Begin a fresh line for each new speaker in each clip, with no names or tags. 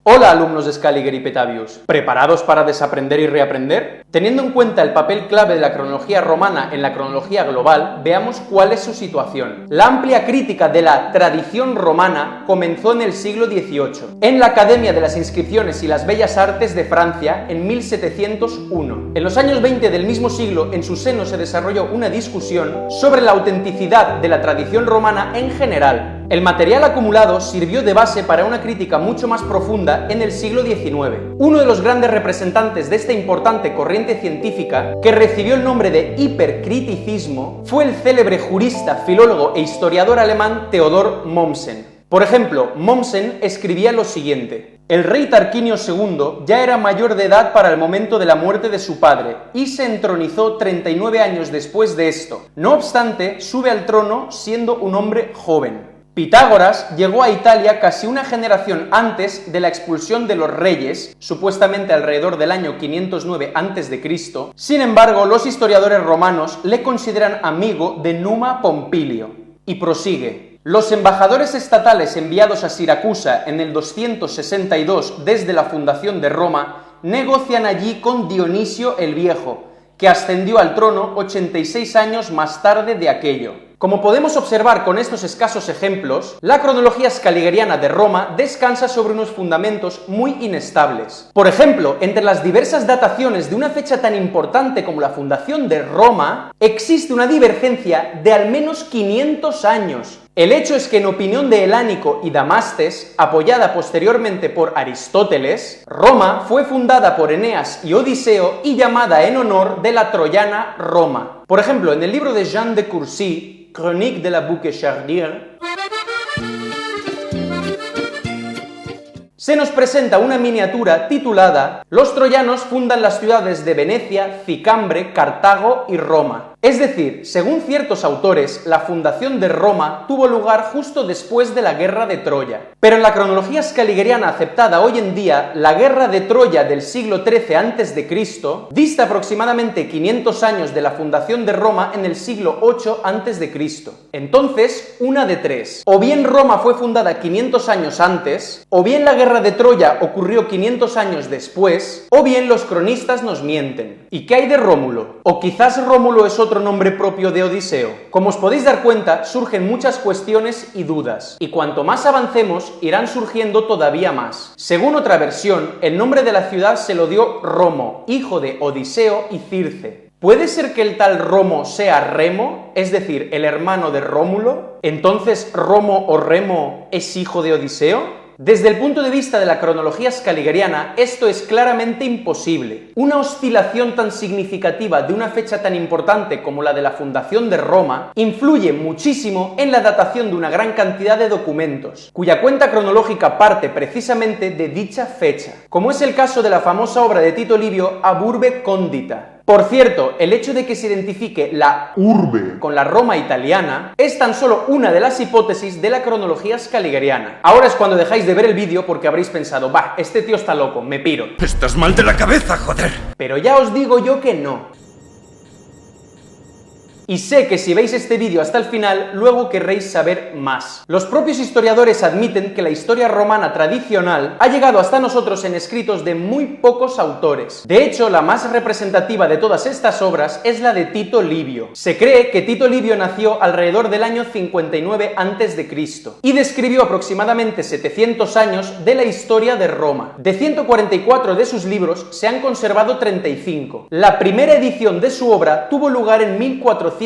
Hola alumnos de Scaliger y Petavius, ¿preparados para desaprender y reaprender? Teniendo en cuenta el papel clave de la cronología romana en la cronología global, veamos cuál es su situación. La amplia crítica de la tradición romana comenzó en el siglo XVIII, en la Academia de las Inscripciones y las Bellas Artes de Francia en 1701. En los años 20 del mismo siglo, en su seno se desarrolló una discusión sobre la autenticidad de la tradición romana en general. El material acumulado sirvió de base para una crítica mucho más profunda en el siglo XIX. Uno de los grandes representantes de esta importante corriente científica, que recibió el nombre de hipercriticismo, fue el célebre jurista, filólogo e historiador alemán Theodor Mommsen. Por ejemplo, Mommsen escribía lo siguiente: el rey Tarquinio II ya era mayor de edad para el momento de la muerte de su padre y se entronizó 39 años después de esto. No obstante, sube al trono siendo un hombre joven. Pitágoras llegó a Italia casi una generación antes de la expulsión de los reyes, supuestamente alrededor del año 509 a.C. Sin embargo, los historiadores romanos le consideran amigo de Numa Pompilio. Y prosigue: los embajadores estatales enviados a Siracusa en el 262 desde la fundación de Roma negocian allí con Dionisio el Viejo, que ascendió al trono 86 años más tarde de aquello. Como podemos observar con estos escasos ejemplos, la cronología scaligeriana de Roma descansa sobre unos fundamentos muy inestables. Por ejemplo, entre las diversas dataciones de una fecha tan importante como la fundación de Roma, existe una divergencia de al menos 500 años. El hecho es que, en opinión de Helánico y Damastes, apoyada posteriormente por Aristóteles, Roma fue fundada por Eneas y Odiseo y llamada en honor de la troyana Roma. Por ejemplo, en el libro de Jean de Courcy, Chronique de la Bouquechardière, se nos presenta una miniatura titulada «Los troyanos fundan las ciudades de Venecia, Cicambre, Cartago y Roma». Es decir, según ciertos autores, la fundación de Roma tuvo lugar justo después de la Guerra de Troya. Pero en la cronología scaligeriana aceptada hoy en día, la Guerra de Troya del siglo XIII a.C. dista aproximadamente 500 años de la fundación de Roma en el siglo VIII a.C. Entonces, una de tres: o bien Roma fue fundada 500 años antes, o bien la Guerra de Troya ocurrió 500 años después, o bien los cronistas nos mienten. ¿Y qué hay de Rómulo? ¿O quizás Rómulo es otro nombre propio de Odiseo? Como os podéis dar cuenta, surgen muchas cuestiones y dudas, y cuanto más avancemos, irán surgiendo todavía más. Según otra versión, el nombre de la ciudad se lo dio Romo, hijo de Odiseo y Circe. ¿Puede ser que el tal Romo sea Remo, es decir, el hermano de Rómulo? ¿Entonces Romo o Remo es hijo de Odiseo? Desde el punto de vista de la cronología scaligeriana, esto es claramente imposible. Una oscilación tan significativa de una fecha tan importante como la de la fundación de Roma influye muchísimo en la datación de una gran cantidad de documentos, cuya cuenta cronológica parte precisamente de dicha fecha, como es el caso de la famosa obra de Tito Livio Ab Urbe Condita. Por cierto, el hecho de que se identifique la urbe con la Roma italiana es tan solo una de las hipótesis de la cronología scaligeriana. Ahora es cuando dejáis de ver el vídeo porque habréis pensado: bah, este tío está loco, me piro.
Estás mal de la cabeza, joder.
Pero ya os digo yo que no. Y sé que si veis este vídeo hasta el final, luego querréis saber más. Los propios historiadores admiten que la historia romana tradicional ha llegado hasta nosotros en escritos de muy pocos autores. De hecho, la más representativa de todas estas obras es la de Tito Livio. Se cree que Tito Livio nació alrededor del año 59 a.C. y describió aproximadamente 700 años de la historia de Roma. De 144 de sus libros se han conservado 35. La primera edición de su obra tuvo lugar en 1469,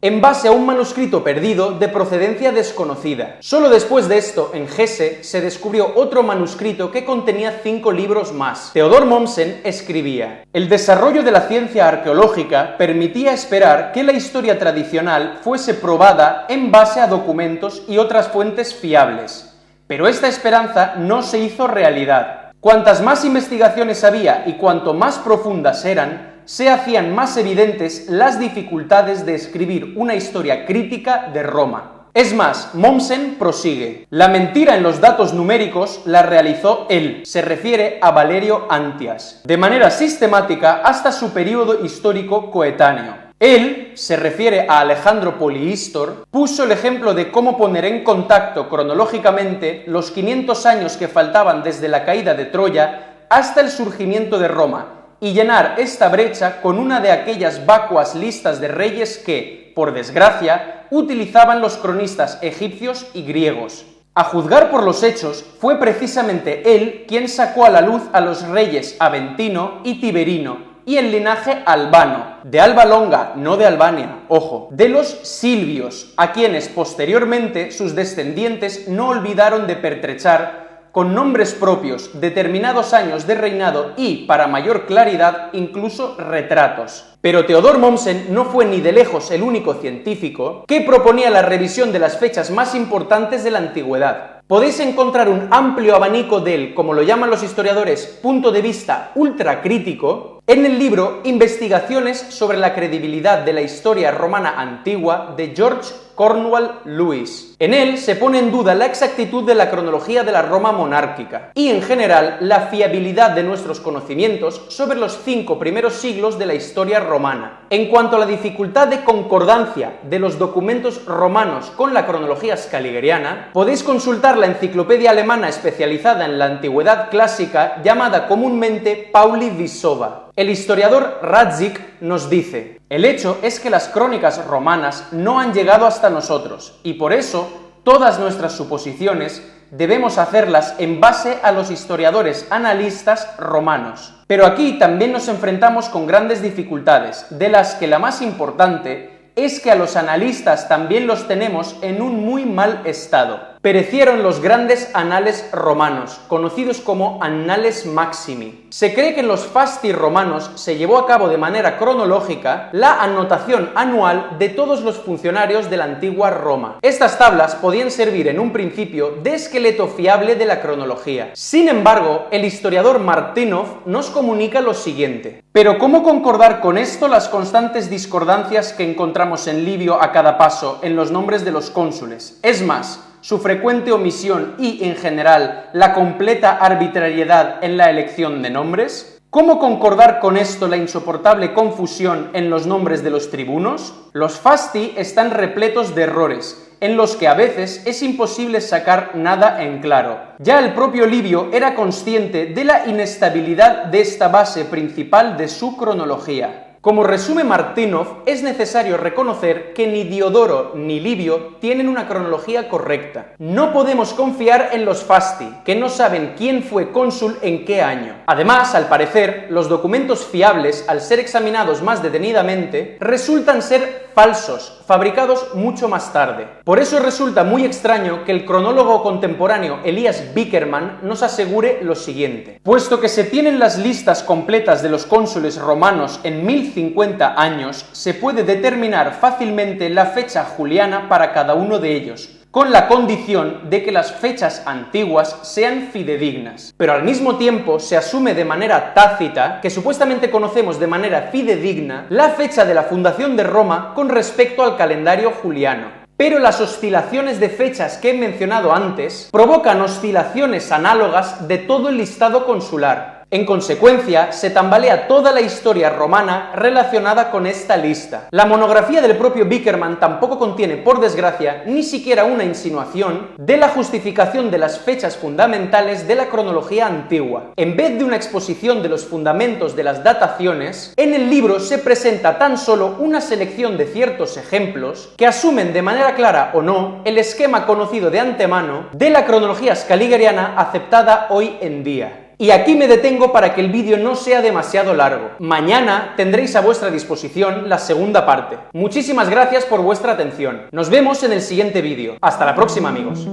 en base a un manuscrito perdido de procedencia desconocida. Solo después de esto, en Hesse, se descubrió otro manuscrito que contenía 5 libros más. Theodor Mommsen escribía: el desarrollo de la ciencia arqueológica permitía esperar que la historia tradicional fuese probada en base a documentos y otras fuentes fiables. Pero esta esperanza no se hizo realidad. Cuantas más investigaciones había y cuanto más profundas eran, se hacían más evidentes las dificultades de escribir una historia crítica de Roma. Es más, Mommsen prosigue: la mentira en los datos numéricos la realizó él, se refiere a Valerio Antias, de manera sistemática hasta su período histórico coetáneo. Él, se refiere a Alejandro Polihistor, puso el ejemplo de cómo poner en contacto cronológicamente los 500 años que faltaban desde la caída de Troya hasta el surgimiento de Roma, y llenar esta brecha con una de aquellas vacuas listas de reyes que, por desgracia, utilizaban los cronistas egipcios y griegos. A juzgar por los hechos, fue precisamente él quien sacó a la luz a los reyes Aventino y Tiberino, y el linaje albano, de Alba Longa, no de Albania, ojo, de los Silvios, a quienes posteriormente sus descendientes no olvidaron de pertrechar con nombres propios, determinados años de reinado y, para mayor claridad, incluso retratos. Pero Theodor Mommsen no fue ni de lejos el único científico que proponía la revisión de las fechas más importantes de la antigüedad. Podéis encontrar un amplio abanico del, como lo llaman los historiadores, punto de vista ultracrítico en el libro Investigaciones sobre la credibilidad de la historia romana antigua de George Cornwall Lewis. En él se pone en duda la exactitud de la cronología de la Roma monárquica y, en general, la fiabilidad de nuestros conocimientos sobre los 5 primeros siglos de la historia romana. En cuanto a la dificultad de concordancia de los documentos romanos con la cronología scaligeriana, podéis consultar la enciclopedia alemana especializada en la antigüedad clásica llamada comúnmente Pauli Vysova. El historiador Radzik nos dice: el hecho es que las crónicas romanas no han llegado hasta nosotros, y por eso todas nuestras suposiciones debemos hacerlas en base a los historiadores analistas romanos. Pero aquí también nos enfrentamos con grandes dificultades, de las que la más importante es que a los analistas también los tenemos en un muy mal estado. Perecieron los grandes anales romanos, conocidos como Annales Maximi. Se cree que en los fasti romanos se llevó a cabo de manera cronológica la anotación anual de todos los funcionarios de la antigua Roma. Estas tablas podían servir en un principio de esqueleto fiable de la cronología. Sin embargo, el historiador Martynov nos comunica lo siguiente: pero ¿cómo concordar con esto las constantes discordancias que encontramos en Livio a cada paso en los nombres de los cónsules? Es más, su frecuente omisión y, en general, la completa arbitrariedad en la elección de nombres. ¿Cómo concordar con esto la insoportable confusión en los nombres de los tribunos? Los fasti están repletos de errores, en los que a veces es imposible sacar nada en claro. Ya el propio Livio era consciente de la inestabilidad de esta base principal de su cronología. Como resume Martynov, es necesario reconocer que ni Diodoro ni Livio tienen una cronología correcta. No podemos confiar en los fasti, que no saben quién fue cónsul en qué año. Además, al parecer, los documentos fiables, al ser examinados más detenidamente, resultan ser falsos, fabricados mucho más tarde. Por eso resulta muy extraño que el cronólogo contemporáneo Elias Bickerman nos asegure lo siguiente: puesto que se tienen las listas completas de los cónsules romanos en 1050 años, se puede determinar fácilmente la fecha juliana para cada uno de ellos, con la condición de que las fechas antiguas sean fidedignas. Pero al mismo tiempo se asume de manera tácita que supuestamente conocemos de manera fidedigna la fecha de la fundación de Roma con respecto al calendario juliano. Pero las oscilaciones de fechas que he mencionado antes provocan oscilaciones análogas de todo el listado consular. En consecuencia, se tambalea toda la historia romana relacionada con esta lista. La monografía del propio Bickerman tampoco contiene, por desgracia, ni siquiera una insinuación de la justificación de las fechas fundamentales de la cronología antigua. En vez de una exposición de los fundamentos de las dataciones, en el libro se presenta tan solo una selección de ciertos ejemplos que asumen de manera clara o no el esquema conocido de antemano de la cronología scaligeriana aceptada hoy en día. Y aquí me detengo para que el vídeo no sea demasiado largo. Mañana tendréis a vuestra disposición la segunda parte. Muchísimas gracias por vuestra atención. Nos vemos en el siguiente vídeo. Hasta la próxima, amigos.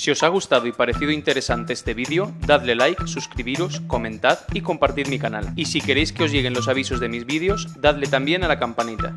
Si os ha gustado y parecido interesante este vídeo, dadle like, suscribiros, comentad y compartid mi canal. Y si queréis que os lleguen los avisos de mis vídeos, dadle también a la campanita.